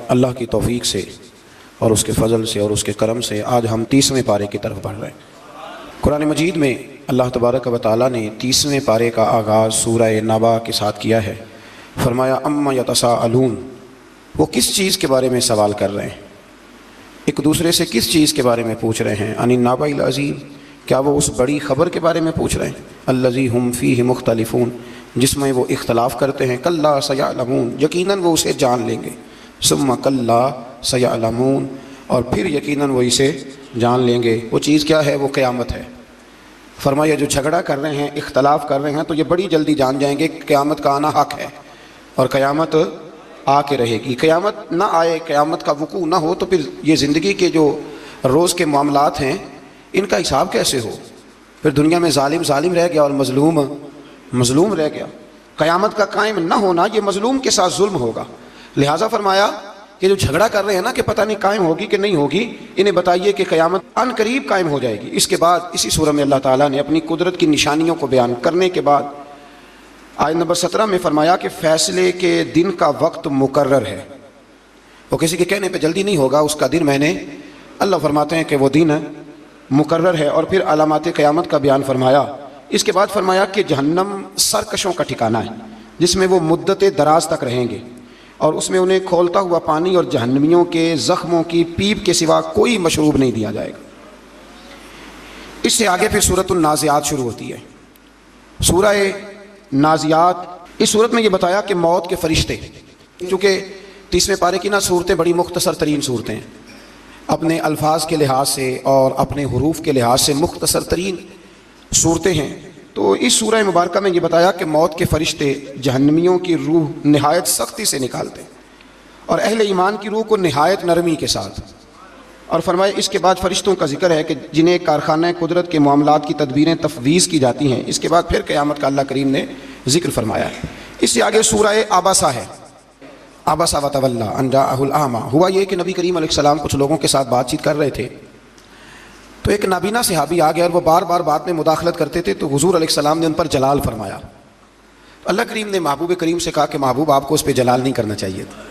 اللہ کی توفیق سے اور اس کے فضل سے اور اس کے کرم سے آج ہم 30ویں پارے کی طرف بڑھ رہے ہیں۔ قرآن مجید میں اللہ تبارک و تعالیٰ نے 30ویں پارے کا آغاز سورہ نبا کے ساتھ کیا ہے۔ فرمایا اما یتساءلون، وہ کس چیز کے بارے میں سوال کر رہے ہیں، ایک دوسرے سے کس چیز کے بارے میں پوچھ رہے ہیں؟ عن النبأ العظیم، کیا وہ اس بڑی خبر کے بارے میں پوچھ رہے ہیں؟ الذی ہم فیہ مختلفون، جس میں وہ اختلاف کرتے ہیں۔ کلا سیعلمون، یقیناً وہ اسے جان لیں گے۔ ثم کلا سیعلمون، اور پھر یقیناً وہ اسے جان لیں گے۔ وہ چیز کیا ہے؟ وہ قیامت ہے۔ فرمایا جو جھگڑا کر رہے ہیں، اختلاف کر رہے ہیں، تو یہ بڑی جلدی جان جائیں گے کہ قیامت کا آنا حق ہے اور قیامت آ کے رہے گی۔ قیامت نہ آئے، قیامت کا وقوع نہ ہو، تو پھر یہ زندگی کے جو روز کے معاملات ہیں ان کا حساب کیسے ہو؟ پھر دنیا میں ظالم ظالم رہ گیا اور مظلوم مظلوم رہ گیا۔ قیامت کا قائم نہ ہونا یہ مظلوم کے ساتھ ظلم ہوگا۔ لہٰذا فرمایا کہ جو جھگڑا کر رہے ہیں نا کہ پتہ نہیں قائم ہوگی کہ نہیں ہوگی، انہیں بتائیے کہ قیامت ان قریب قائم ہو جائے گی۔ اس کے بعد اسی سورہ میں اللہ تعالیٰ نے اپنی قدرت کی نشانیوں کو بیان کرنے کے بعد آیت نمبر 17 میں فرمایا کہ فیصلے کے دن کا وقت مقرر ہے، وہ کسی کے کہنے پہ جلدی نہیں ہوگا، اس کا دن میں نے، اللہ فرماتے ہیں کہ وہ دن مقرر ہے۔ اور پھر علامات قیامت کا بیان فرمایا۔ اس کے بعد فرمایا کہ جہنم سرکشوں کا ٹھکانہ ہے، جس میں وہ مدت دراز تک رہیں گے، اور اس میں انہیں کھولتا ہوا پانی اور جہنمیوں کے زخموں کی پیپ کے سوا کوئی مشروب نہیں دیا جائے گا۔ اس سے آگے پھر سورۃ النازعات شروع ہوتی ہے۔ سورہ نازعات، اس صورت میں یہ بتایا کہ موت کے فرشتے، چونکہ 30ویں پارے کی نا صورتیں بڑی مختصر ترین صورتیں ہیں، اپنے الفاظ کے لحاظ سے اور اپنے حروف کے لحاظ سے مختصر ترین صورتیں ہیں، تو اس سورہ مبارکہ میں یہ بتایا کہ موت کے فرشتے جہنمیوں کی روح نہایت سختی سے نکالتے ہیں اور اہل ایمان کی روح کو نہایت نرمی کے ساتھ۔ اور فرمایا اس کے بعد فرشتوں کا ذکر ہے کہ جنہیں کارخانہ قدرت کے معاملات کی تدبیریں تفویض کی جاتی ہیں۔ اس کے بعد پھر قیامت کا اللہ کریم نے ذکر فرمایا ہے۔ اس سے آگے سورہ عبسہ ہے، عبس وتولی ان جاءہ الاعمی۔ ہوا یہ کہ نبی کریم علیہ السلام کچھ لوگوں کے ساتھ بات چیت کر رہے تھے، تو ایک نابینا صحابی آ گیا اور وہ بار بار بات میں مداخلت کرتے تھے، تو حضور علیہ السلام نے ان پر جلال فرمایا۔ اللہ کریم نے محبوب کریم سے کہا کہ محبوب آپ کو اس پہ جلال نہیں کرنا چاہیے تھا،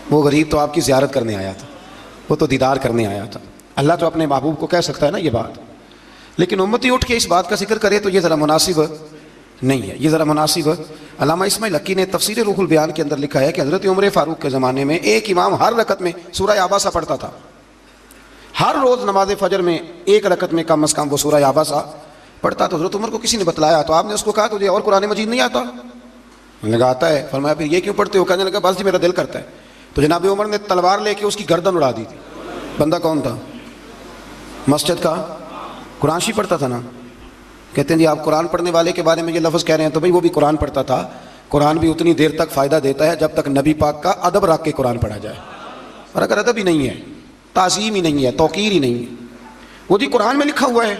وہ غریب تو آپ کی زیارت کرنے آیا تھا، وہ تو دیدار کرنے آیا تھا۔ اللہ تو اپنے محبوب کو کہہ سکتا ہے نا یہ بات، لیکن امتی اٹھ کے اس بات کا ذکر کرے تو یہ ذرا مناسب نہیں ہے، یہ ذرا مناسب۔ علامہ اسماعیل حقی نے تفسیر روح البیان کے اندر لکھا ہے کہ حضرت عمر فاروق کے زمانے میں ایک امام ہر رکعت میں سورہ عبسہ پڑھتا تھا، ہر روز نماز فجر میں ایک رکعت میں کم از کم وہ سورہ عبسہ پڑھتا۔ تو حضرت عمر کو کسی نے بتلایا تو آپ نے اس کو کہا تجھے اور قرآن مجید نہیں آتا؟ لگا آتا ہے۔ فرمایا پھر یہ کیوں پڑھتے ہو؟ کہنے لگا بس جی میرا دل کرتا ہے۔ تو جناب عمر نے تلوار لے کے اس کی گردن اڑا دی تھی۔ بندہ کون تھا؟ مسجد کا قرآن شریف پڑھتا تھا نا۔ کہتے ہیں جی آپ قرآن پڑھنے والے کے بارے میں یہ لفظ کہہ رہے ہیں، تو بھائی وہ بھی قرآن پڑھتا تھا۔ قرآن بھی اتنی دیر تک فائدہ دیتا ہے جب تک نبی پاک کا ادب رکھ کے قرآن پڑھا جائے، اور اگر ادب ہی نہیں ہے، تعظیم ہی نہیں ہے، توقیر ہی نہیں ہے، وہ جی قرآن میں لکھا ہوا ہے۔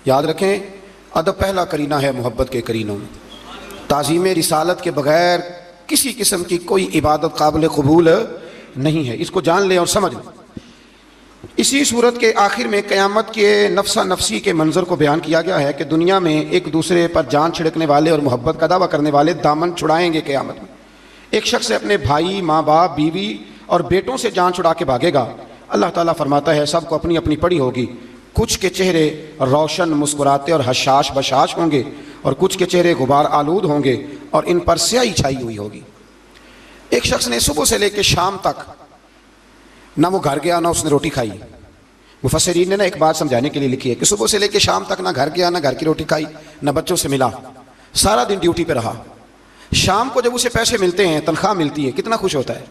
یاد رکھیں ادب پہلا کرینہ ہے محبت کے کرینوں میں۔ تعظیم رسالت کے بغیر کسی قسم کی کوئی عبادت قابل قبول نہیں ہے، اس کو جان لیں اور سمجھ لیں۔ اسی صورت کے آخر میں قیامت کے نفسا نفسی کے منظر کو بیان کیا گیا ہے کہ دنیا میں ایک دوسرے پر جان چھڑکنے والے اور محبت کا دعویٰ کرنے والے دامن چھڑائیں گے قیامت میں۔ ایک شخص سے اپنے بھائی، ماں باپ، بیوی اور بیٹوں سے جان چھڑا کے بھاگے گا۔ اللہ تعالیٰ فرماتا ہے سب کو اپنی اپنی پڑی ہوگی، کچھ کے چہرے روشن مسکراتے اور حشاش بشاش ہوں گے، اور کچھ کے چہرے غبار آلود ہوں گے اور ان پر سیاہی چھائی ہوئی ہوگی۔ ایک شخص نے صبح سے لے کے شام تک نہ وہ گھر گیا نہ اس نے روٹی کھائی۔ مفسرین نے ایک بات سمجھانے کے لیے لکھی ہے کہ صبح سے لے کے شام تک نہ گھر گیا نہ گھر کی روٹی کھائی نہ بچوں سے ملا، سارا دن ڈیوٹی پہ رہا۔ شام کو جب اسے پیسے ملتے ہیں، تنخواہ ملتی ہے، کتنا خوش ہوتا ہے،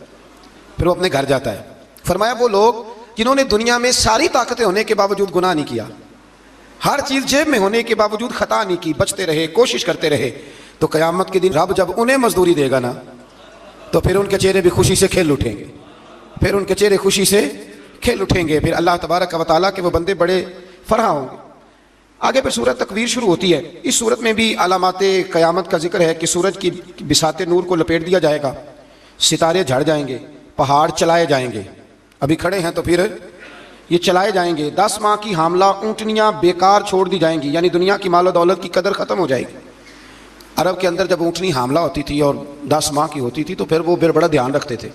پھر وہ اپنے گھر جاتا ہے۔ فرمایا وہ لوگ جنہوں نے دنیا میں ساری طاقتیں ہونے کے باوجود گناہ نہیں کیا، ہر چیز جیب میں ہونے کے باوجود خطا نہیں کی، بچتے رہے، کوشش کرتے رہے، تو قیامت کے دن رب جب انہیں مزدوری دے گا نا تو پھر ان کے چہرے بھی خوشی سے کھل اٹھیں گے، پھر ان کے چہرے خوشی سے کھل اٹھیں گے، پھر اللہ تبارک و تعالیٰ کے وہ بندے بڑے فرح ہوں گے۔ آگے پھر سورۃ تکویر شروع ہوتی ہے۔ اس سورت میں بھی علامات قیامت کا ذکر ہے کہ سورج کی بساط نور کو لپیٹ دیا جائے گا، ستارے جھڑ جائیں گے، پہاڑ چلائے جائیں گے، ابھی کھڑے ہیں تو پھر یہ چلائے جائیں گے، 10 ماہ کی حاملہ اونٹنیاں بیکار چھوڑ دی جائیں گی، یعنی دنیا کی مال و دولت کی قدر ختم ہو جائے گی۔ عرب کے اندر جب اونٹنی حاملہ ہوتی تھی اور 10 ماہ کی ہوتی تھی تو پھر وہ بڑا دھیان رکھتے تھے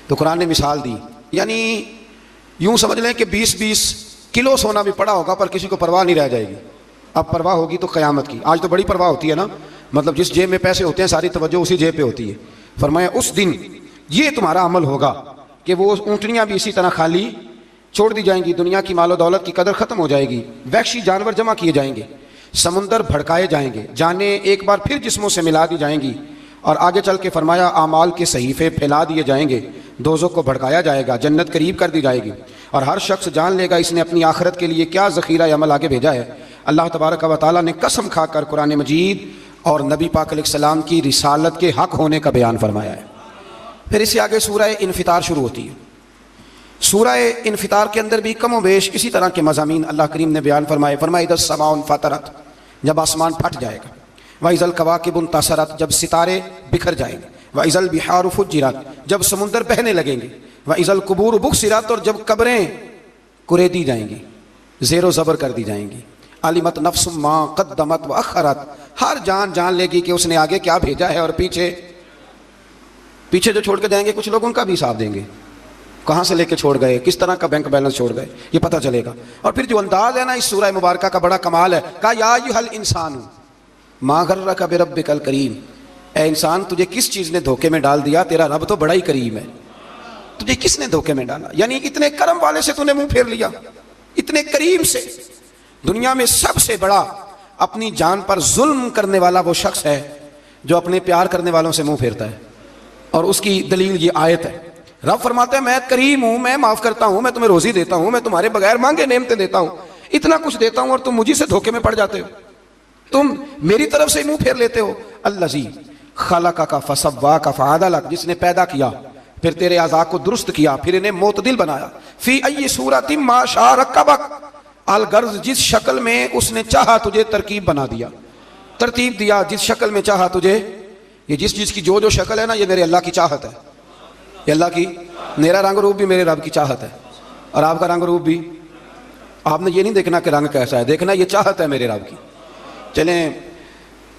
تو قرآن نے مثال دی، یعنی یوں سمجھ لیں کہ 20-20 کلو سونا بھی پڑا ہوگا پر کسی کو پرواہ نہیں رہ جائے گی۔ اب پرواہ ہوگی تو قیامت کی، آج تو بڑی پرواہ ہوتی ہے نا، مطلب جس جیب میں پیسے ہوتے ہیں ساری توجہ اسی جیب پہ ہوتی ہے۔ فرمایا اس دن یہ تمہارا عمل ہوگا کہ وہ اونٹنیاں بھی اسی طرح خالی چھوڑ دی جائیں گی، دنیا کی مال و دولت کی قدر ختم ہو جائے گی، وحشی جانور جمع کیے جائیں گے، سمندر بھڑکائے جائیں گے، جانیں ایک بار پھر جسموں سے ملا دی جائیں گی، اور آگے چل کے فرمایا اعمال کے صحیفے پھیلا دیے جائیں گے، دوزخ کو بھڑکایا جائے گا، جنت قریب کر دی جائے گی، اور ہر شخص جان لے گا اس نے اپنی آخرت کے لیے کیا ذخیرہ عمل آگے بھیجا ہے۔ اللہ تبارک و تعالیٰ نے قسم کھا کر قرآن مجید اور نبی پاک علیہ السلام کی رسالت کے حق ہونے کا بیان فرمایا ہے۔ پھر اس سے آگے سورہ انفطار شروع ہوتی ہے۔ سورہ انفطار کے اندر بھی کم و بیش اسی طرح کے مضامین اللہ کریم نے بیان فرمائے۔ فرمایا اذا السماء انفطرت، جب آسمان پھٹ جائے گا، وَإِذَا الْكَوَاكِبُ انتَثَرَتْ، جب ستارے بکھر جائیں گے، وَإِذَا الْبِحَارُ فُجِّرَتْ، جب سمندر بہنے لگیں گے، وَإِذَا الْقُبُورُ بُعْثِرَتْ، اور جب قبریں کریدی جائیں گی، زیر و زبر کر دی جائیں گی، عَلِمَتْ نَفْسٌ مَا قَدَّمَتْ وَأَخَّرَتْ، ہر جان جان لے گی کہ اس نے آگے کیا بھیجا ہے اور پیچھے جو چھوڑ کے جائیں گے کچھ لوگ ان کا بھی حساب دیں گے، کہاں سے لے کے چھوڑ گئے، کس طرح کا بینک بیلنس چھوڑ گئے، یہ پتہ چلے گا۔ اور پھر جو انداز ہے نا اس سورہ مبارکہ کا بڑا کمال ہے، کہا یا ایھا الانسان ما غرک بربک الکریم، اے انسان تجھے کس چیز نے دھوکے میں ڈال دیا، تیرا رب تو بڑا ہی کریم ہے، تجھے کس نے دھوکے میں ڈالا، یعنی اتنے کرم والے سے تو نے منہ پھیر لیا، اتنے کریم سے۔ دنیا میں سب سے بڑا اپنی جان پر ظلم کرنے والا وہ شخص ہے جو اپنے پیار کرنے والوں سے منہ پھیرتا ہے، اور اس کی دلیل یہ آیت ہے۔ رب فرماتا ہے میں کریم ہوں، میں معاف کرتا ہوں، میں تمہیں روزی دیتا ہوں، میں تمہارے بغیر مانگے نعمتیں دیتا ہوں، اتنا کچھ دیتا ہوں، اور تم مجھے سے دھوکے میں پڑ جاتے ہو، تم میری طرف سے منہ پھیر لیتے ہو۔ الذی خلقک فسواک فعدلک، جس نے پیدا کیا پھر تیرے اعضاء کو درست کیا پھر انہیں معتدل بنایا، فی ای صورت ما شاء رکبک، الغرض جس شکل میں اس نے چاہا تجھے ترکیب بنا دیا، ترتیب دیا، جس شکل میں چاہا تجھے، یہ جس چیز کی جو شکل ہے نا یہ میرے اللہ کی چاہت ہے، یہ اللہ کی، میرا رنگ روپ بھی میرے رب کی چاہت ہے، اور آپ کا رنگ روپ بھی، آپ نے یہ نہیں دیکھنا کہ رنگ کیسا ہے، دیکھنا یہ چاہت ہے میرے رب کی۔ چلیں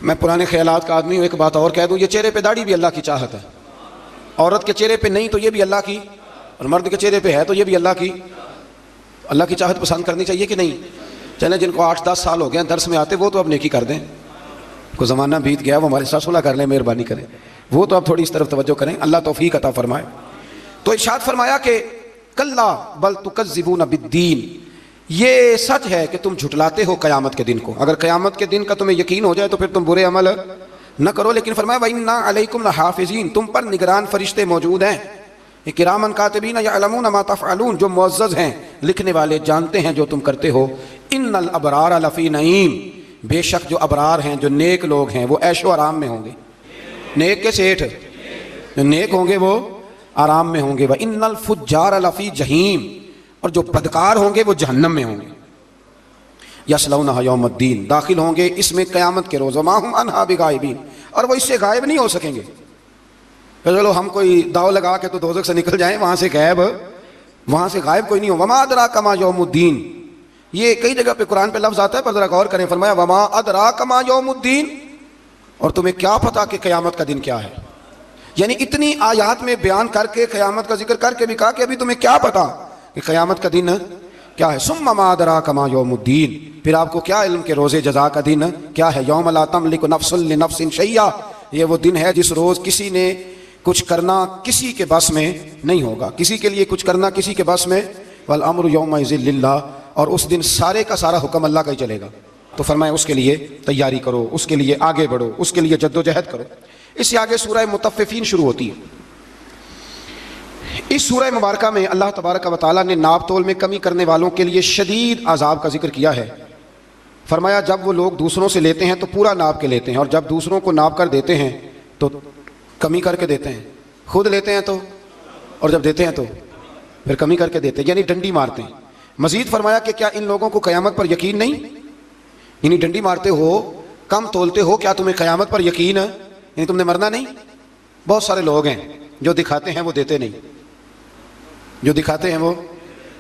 میں پرانے خیالات کا آدمی ہوں، ایک بات اور کہہ دوں، یہ چہرے پہ داڑھی بھی اللہ کی چاہت ہے، عورت کے چہرے پہ نہیں تو یہ بھی اللہ کی، اور مرد کے چہرے پہ ہے تو یہ بھی اللہ کی۔ اللہ کی چاہت پسند کرنی چاہیے کہ نہیں؟ چلیں جن کو 8-10 سال ہو گئے ہیں درس میں آتے وہ تو اب نیکی کر دیں، کو زمانہ بیت گیا وہ ہمارے ساتھ صلح کر لیں، مہربانی کریں، وہ تو اب تھوڑی اس طرف توجہ کریں، اللہ توفیق عطا فرمائے۔ تو ارشاد فرمایا کہ کلا بل تکذبون بالدین، یہ سچ ہے کہ تم جھٹلاتے ہو قیامت کے دن کو، اگر قیامت کے دن کا تمہیں یقین ہو جائے تو پھر تم برے عمل نہ کرو، لیکن فرمایا وَإِنَّا عَلَيْكُمْ لَحَافِظِينَ، تم پر نگران فرشتے موجود ہیں، کراما کاتبین یعلمون ما تفعلون، جو معزز ہیں لکھنے والے جانتے ہیں جو تم کرتے ہو۔ ان الابرار لفی نعیم، بے شک جو ابرار ہیں جو نیک لوگ ہیں وہ عیش و آرام میں ہوں گے، نیک کے سیٹھ جو نیک ہوں گے وہ آرام میں ہوں گے، وان الفجار لفی جہیم، اور جو بدکار ہوں گے وہ جہنم میں ہوں گے، یصلونها یوم الدین، داخل ہوں گے اس میں قیامت کے روز، وما هم عنها بغائبین، اور وہ اس سے غائب نہیں ہو سکیں گے۔ چلو ہم کوئی داؤ لگا کے تو دوزخ سے نکل جائیں، وہاں سے غائب کوئی نہیں ہو۔ وما ادراک ما یوم الدین، یہ کئی جگہ پہ قرآن پہ لفظ آتا ہے پر ذرا غور کریں، فرمایا وما ادراک ما یوم الدین، اور تمہیں کیا پتا کہ قیامت کا دن کیا ہے، یعنی اتنی آیات میں بیان کر کے قیامت کا ذکر کر کے بھی کہا کہ ابھی تمہیں کیا پتا کہ قیامت کا دن کیا ہے۔ ثم ما ادراک ما یوم الدین، پھر آپ کو کیا علم کہ روز جزا کا دن کیا ہے۔ یوم لا تملک نفس لنفس شیئا، یہ وہ دن ہے جس روز کسی نے کچھ کرنا کسی کے بس میں نہیں ہوگا، کسی کے لیے کچھ کرنا کسی کے بس میں، والامر یومئذ للہ، اور اس دن سارے کا سارا حکم اللہ کا ہی چلے گا۔ تو فرمایا اس کے لیے تیاری کرو، اس کے لیے آگے بڑھو، اس کے لیے جد و جہد کرو۔ اس سے آگے سورہ مطففین شروع ہوتی ہے۔ اس سورہ مبارکہ میں اللہ تبارک و تعالیٰ نے ناپ تول میں کمی کرنے والوں کے لیے شدید عذاب کا ذکر کیا ہے۔ فرمایا جب وہ لوگ دوسروں سے لیتے ہیں تو پورا ناپ کے لیتے ہیں، اور جب دوسروں کو ناپ کر دیتے ہیں تو کمی کر کے دیتے ہیں، خود لیتے ہیں تو، اور جب دیتے ہیں تو پھر کمی کر کے دیتے ہیں، یعنی ڈنڈی مارتے ہیں۔ مزید فرمایا کہ کیا ان لوگوں کو قیامت پر یقین نہیں، یعنی ڈنڈی مارتے ہو، کم تولتے ہو، کیا تمہیں قیامت پر یقین ہے، یعنی تم نے مرنا نہیں؟ بہت سارے لوگ ہیں جو دکھاتے ہیں وہ دیتے نہیں، جو دکھاتے ہیں وہ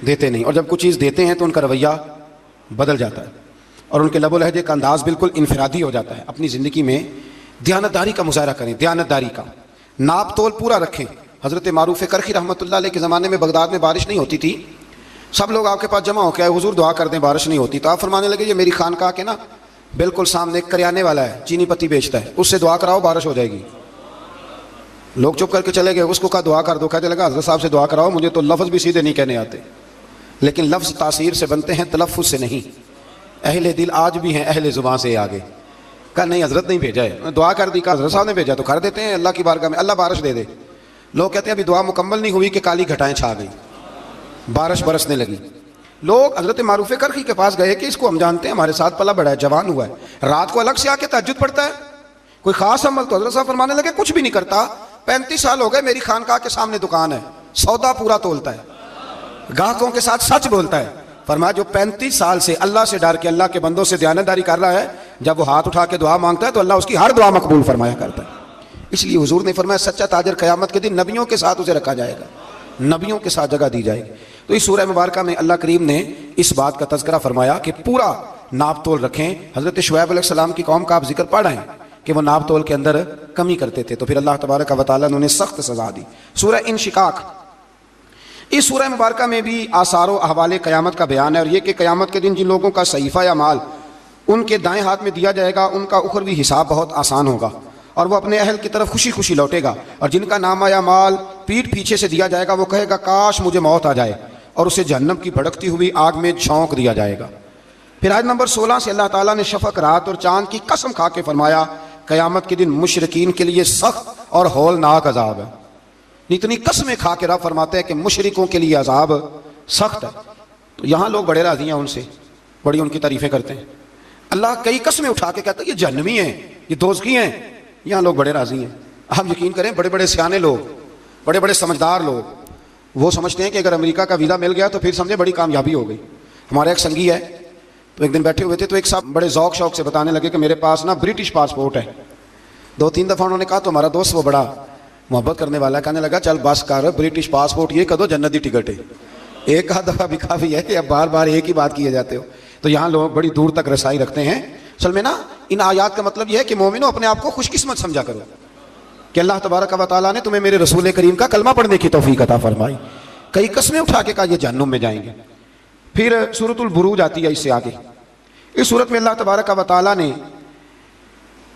دیتے نہیں، اور جب کچھ چیز دیتے ہیں تو ان کا رویہ بدل جاتا ہے، اور ان کے لب و لہجے کا انداز بالکل انفرادی ہو جاتا ہے۔ اپنی زندگی میں دیانتداری کا مظاہرہ کریں، دیانتداری کا، ناپ تول پورا رکھیں، حضرت معروف کرخی رحمۃ اللہ علیہ کے زمانے میں بغداد میں بارش نہیں ہوتی تھی، سب لوگ آپ کے پاس جمع ہو کے آئے، حضور دعا کر دیں بارش نہیں ہوتی، تو آپ فرمانے لگے یہ میری خانقاہ کے نا بالکل سامنے ایک کریانے والا ہے، چینی پتی بیچتا ہے، اس سے دعا کراؤ بارش ہو جائے گی۔ لوگ چپ کر کے چلے گئے، اس کو کہا دعا کر دو، کہنے لگا حضرت صاحب سے دعا کراؤ، مجھے تو لفظ بھی سیدھے نہیں کہنے آتے، لیکن لفظ تاثیر سے بنتے ہیں، تلفظ سے نہیں۔ اہل دل آج بھی ہیں اہل زبان سے آگے۔ کہا نہیں حضرت نہیں بھیجا ہے، دعا کر دی، کہا حضرت صاحب نے بھیجا تو کر دیتے ہیں اللہ کی بارگاہ میں، اللہ بارش دے دے۔ لوگ کہتے ہیں ابھی دعا مکمل نہیں ہوئی کہ کالی گھٹائیں چھا گئی، بارش برسنے لگی۔ لوگ حضرت معروف کرخی کے پاس گئے کہ اس کو ہم جانتے ہیں، ہمارے ساتھ پلا بڑا ہے، جوان ہوا ہے، رات کو الگ سے آ کے تہجد پڑھتا ہے، کوئی خاص عمل؟ تو حضرت صاحب فرمانے لگے کچھ بھی نہیں کرتا، 35 سال ہو گئے میری خانقاہ کے سامنے دکان ہے، سودا پورا تولتا ہے، گاہکوں کے ساتھ سچ بولتا ہے۔ فرمایا جو 35 سال سے اللہ سے ڈر کے اللہ کے بندوں سے دیانتداری کر رہا ہے، جب وہ ہاتھ اٹھا کے دعا مانگتا ہے تو اللہ اس کی ہر دعا مقبول فرمایا کرتا ہے۔ اس لیے حضور نے فرمایا سچا تاجر قیامت کے دن نبیوں کے ساتھ اسے رکھا جائے گا، نبیوں کے ساتھ جگہ دی جائے گی۔ تو اس سورہ مبارکہ میں اللہ کریم نے اس بات کا تذکرہ فرمایا کہ پورا ناپ تول رکھیں۔ حضرت شعیب علیہ السلام کی قوم کا آپ ذکر پڑھ رہے ہیں کہ وہ ناپ تول کے اندر کمی کرتے تھے، تو پھر اللہ تبارک و تعالیٰ نے انہیں سخت سزا دی۔ سورہ انشقاق، اس سورہ مبارکہ میں بھی آثار و احوال قیامت کا بیان ہے، اور یہ کہ قیامت کے دن جن لوگوں کا صحیفہ یا مال ان کے دائیں ہاتھ میں دیا جائے گا، ان کا اخروی حساب بہت آسان ہوگا اور وہ اپنے اہل کی طرف خوشی خوشی لوٹے گا، اور جن کا نامہ یا مال پیٹھ پیچھے سے دیا جائے گا وہ کہے گا کاش مجھے موت آ جائے، اور اسے جہنم کی بھڑکتی ہوئی آگ میں جھونک دیا جائے گا۔ پھر آیت نمبر 16 سے اللہ تعالیٰ نے شفق، رات اور چاند کی قسم کھا کے فرمایا قیامت کے دن مشرکین کے لیے سخت اور ہولناک عذاب ہے۔ اتنی قسمیں کھا کے رب فرماتے ہیں کہ مشرکوں کے لیے عذاب سخت ہے۔ تو یہاں لوگ بڑے راضی ہیں ان سے، بڑی ان کی تعریفیں کرتے ہیں، اللہ کئی قسمیں اٹھا کے کہتا ہے یہ جہنمی ہیں، یہ دوزخی ہیں، یہاں لوگ بڑے راضی ہیں۔ آپ یقین کریں بڑے بڑے سیانے لوگ، بڑے بڑے سمجھدار لوگ وہ سمجھتے ہیں کہ اگر امریکہ کا ویزا مل گیا تو پھر سمجھے بڑی کامیابی ہو گئی۔ ہمارا ایک سنگی ہے، تو ایک دن بیٹھے ہوئے تھے تو ایک صاحب بڑے ذوق شوق سے بتانے لگے کہ میرے پاس نا برٹش پاسپورٹ ہے۔ 2-3 دفعہ انہوں نے کہا تو ہمارا دوست وہ بڑا محبت کرنے والا ہے، کہنے لگا چل بس کر، برٹش پاسپورٹ یہ کدو جنتی ٹکٹ ہے۔ ایک آدھ دفعہ بھی کافی ہے کہ اب بار بار ایک ہی بات کیے جاتے ہو۔ تو یہاں لوگ بڑی دور تک رسائی رکھتے ہیں۔ اصل میں نا ان آیات کا مطلب یہ ہے کہ مومنوں اپنے آپ کو خوش قسمت سمجھا کرو کہ اللہ تبارک و تعالیٰ نے تمہیں میرے رسول کریم کا کلمہ پڑھنے کی توفیق عطا فرمائی۔ کئی قسمیں اٹھا کے کہا یہ جہنم میں جائیں گے۔ پھر سورۃ البروج آتی ہے اس سے آگے۔ اس سورت میں اللہ تبارک و تعالیٰ نے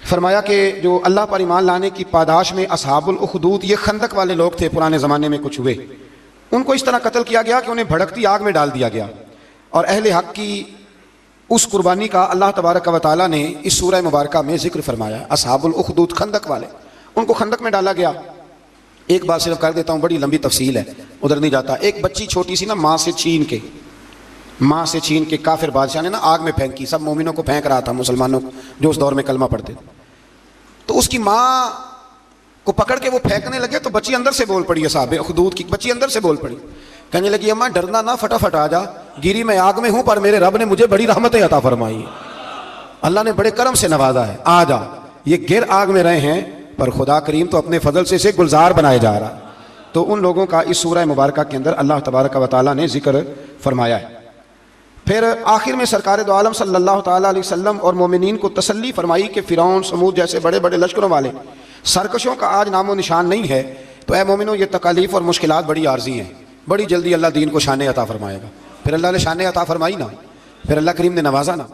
فرمایا کہ جو اللہ پر ایمان لانے کی پاداش میں اصحاب الاخدود، یہ خندق والے لوگ تھے پرانے زمانے میں کچھ ہوئے، ان کو اس طرح قتل کیا گیا کہ انہیں بھڑکتی آگ میں ڈال دیا گیا۔ اور اہل حق کی اس قربانی کا اللہ تبارک و تعالیٰ نے اس سورہ مبارکہ میں ذکر فرمایا۔ اصحاب الاخدود خندق والے، ان کو خندق میں ڈالا گیا۔ ایک بات صرف کر دیتا ہوں، بڑی لمبی تفصیل ہے، ادھر نہیں جاتا۔ ایک بچی چھوٹی سی نا ماں سے چھین کے کافر بادشاہ نے نا آگ میں پھینکی، سب مومنوں کو پھینک رہا تھا، مسلمانوں کو جو اس دور میں کلمہ پڑھتے، تو اس کی ماں کو پکڑ کے وہ پھینکنے لگے تو بچی اندر سے بول پڑی، اصحاب اخدود کی بچی اندر سے بول پڑی، کہنے لگی اماں ڈرنا نہ، فٹافٹ آ جا، گیری میں آگ میں ہوں پر میرے رب نے مجھے بڑی رحمتیں عطا فرمائی، اللہ نے بڑے کرم سے نوازا ہے، آ جا۔ یہ گر آگ میں رہے ہیں پر خدا کریم تو اپنے فضل سے اسے گلزار بنائے جا رہا۔ تو ان لوگوں کا اس سورہ مبارکہ کے اندر اللہ تبارک و تعالیٰ نے ذکر فرمایا ہے۔ پھر آخر میں سرکار دو عالم صلی اللہ تعالیٰ علیہ وسلم اور مومنین کو تسلی فرمائی کہ فرعون، سمود جیسے بڑے بڑے لشکروں والے سرکشوں کا آج نام و نشان نہیں ہے، تو اے مومنوں یہ تکالیف اور مشکلات بڑی عارضی ہیں، بڑی جلدی اللہ دین کو شان عطا فرمائے گا۔ پھر اللہ نے شان عطا فرمائی نا، پھر اللہ کریم نے نوازا نا۔